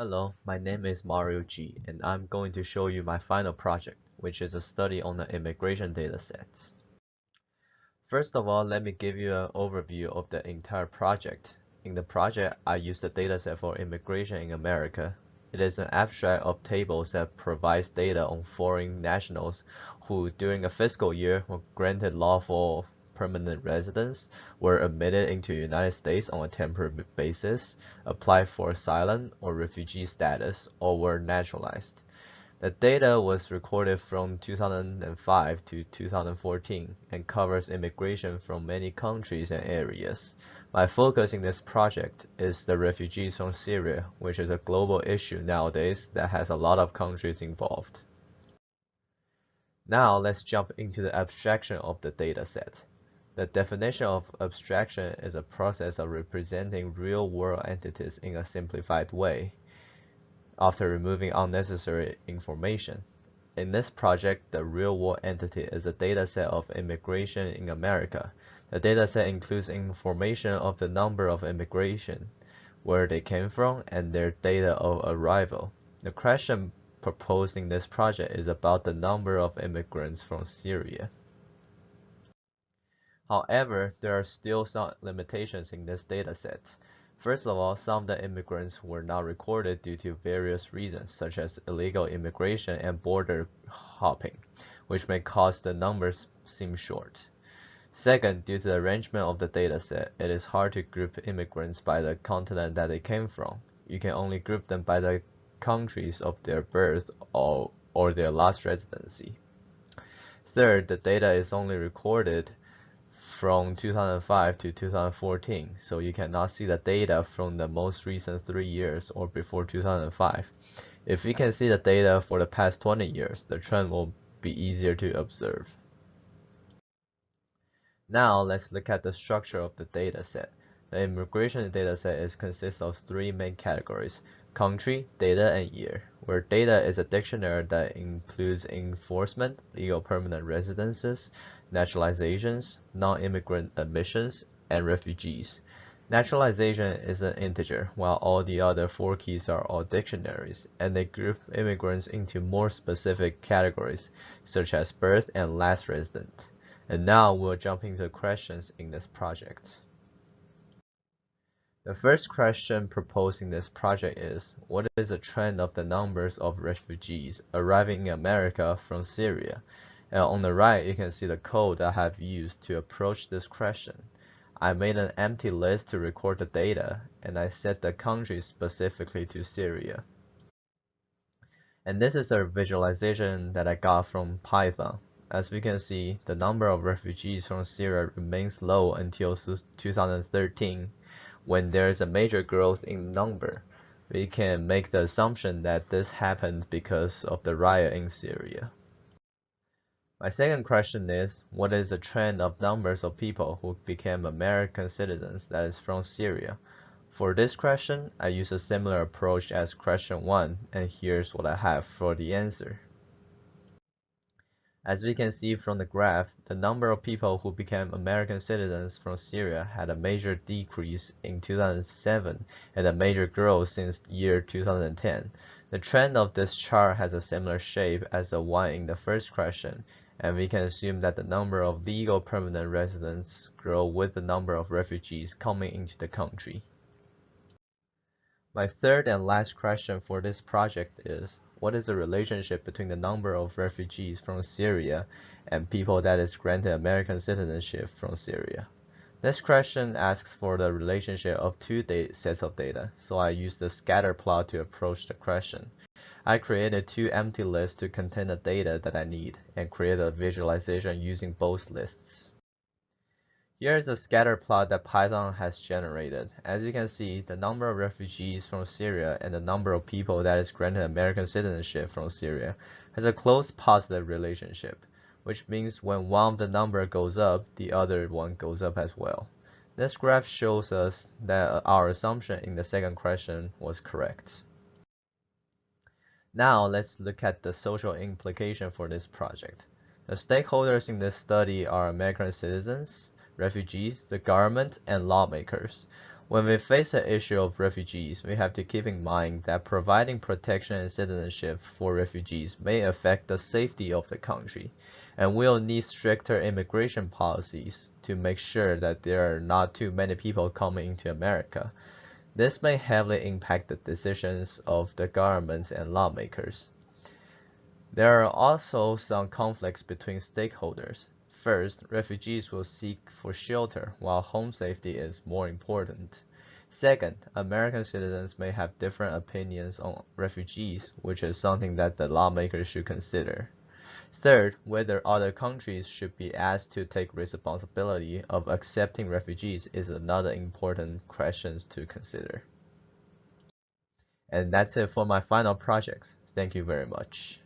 Hello, my name is Mario G, and I'm going to show you my final project, which is a study on the immigration datasets. First of all, let me give you an overview of the entire project. In the project, I used the dataset for immigration in America. It is an abstract of tables that provides data on foreign nationals who, during a fiscal year, were granted lawful permanent residence, were admitted into the United States on a temporary basis, applied for asylum or refugee status, or were naturalized. The data was recorded from 2005 to 2014 and covers immigration from many countries and areas. My focus in this project is the refugees from Syria, which is a global issue nowadays that has a lot of countries involved. Now let's jump into the abstraction of the dataset. The definition of abstraction is a process of representing real-world entities in a simplified way after removing unnecessary information. In this project, the real-world entity is a dataset of immigration in America. The dataset includes information of the number of immigration, where they came from, and their data of arrival. The question proposed in this project is about the number of immigrants from Syria. However, there are still some limitations in this dataset. First of all, some of the immigrants were not recorded due to various reasons, such as illegal immigration and border hopping, which may cause the numbers seem short. Second, due to the arrangement of the dataset, it is hard to group immigrants by the continent that they came from. You can only group them by the countries of their birth or their last residency. Third, the data is only recorded from 2005 to 2014, so you cannot see the data from the most recent 3 years or before 2005. If we can see the data for the past 20 years, the trend will be easier to observe. Now let's look at the structure of the dataset. The immigration dataset consists of three main categories: country, data, and year, where data is a dictionary that includes enforcement, legal permanent residences, naturalizations, non-immigrant admissions, and refugees. Naturalization is an integer, while all the other four keys are all dictionaries, and they group immigrants into more specific categories, such as birth and last resident. And now we'll jump into questions in this project. The first question proposed in this project is, what is the trend of the numbers of refugees arriving in America from Syria? And on the right, you can see the code I have used to approach this question. I made an empty list to record the data, and I set the country specifically to Syria. And this is a visualization that I got from Python. As we can see, the number of refugees from Syria remains low until 2013, when there is a major growth in number. We can make the assumption that this happened because of the riot in Syria. My second question is, what is the trend of numbers of people who became American citizens that is from Syria? For this question, I use a similar approach as question 1, and here's what I have for the answer. As we can see from the graph, the number of people who became American citizens from Syria had a major decrease in 2007 and a major growth since year 2010. The trend of this chart has a similar shape as the one in the first question, and we can assume that the number of legal permanent residents grow with the number of refugees coming into the country. My third and last question for this project is, what is the relationship between the number of refugees from Syria and people that is granted American citizenship from Syria? This question asks for the relationship of two sets of data, so I used the scatter plot to approach the question. I created two empty lists to contain the data that I need, and created a visualization using both lists. Here is a scatter plot that Python has generated. As you can see, the number of refugees from Syria and the number of people that is granted American citizenship from Syria has a close positive relationship, which means when one of the number goes up, the other one goes up as well. This graph shows us that our assumption in the second question was correct. Now let's look at the social implication for this project. The stakeholders in this study are American citizens, refugees, the government, and lawmakers. When we face the issue of refugees, we have to keep in mind that providing protection and citizenship for refugees may affect the safety of the country, and we'll need stricter immigration policies to make sure that there are not too many people coming into America. This may heavily impact the decisions of the government and lawmakers. There are also some conflicts between stakeholders. First, refugees will seek for shelter, while home safety is more important. Second, American citizens may have different opinions on refugees, which is something that the lawmakers should consider. Third, whether other countries should be asked to take responsibility of accepting refugees is another important question to consider. And that's it for my final project. Thank you very much.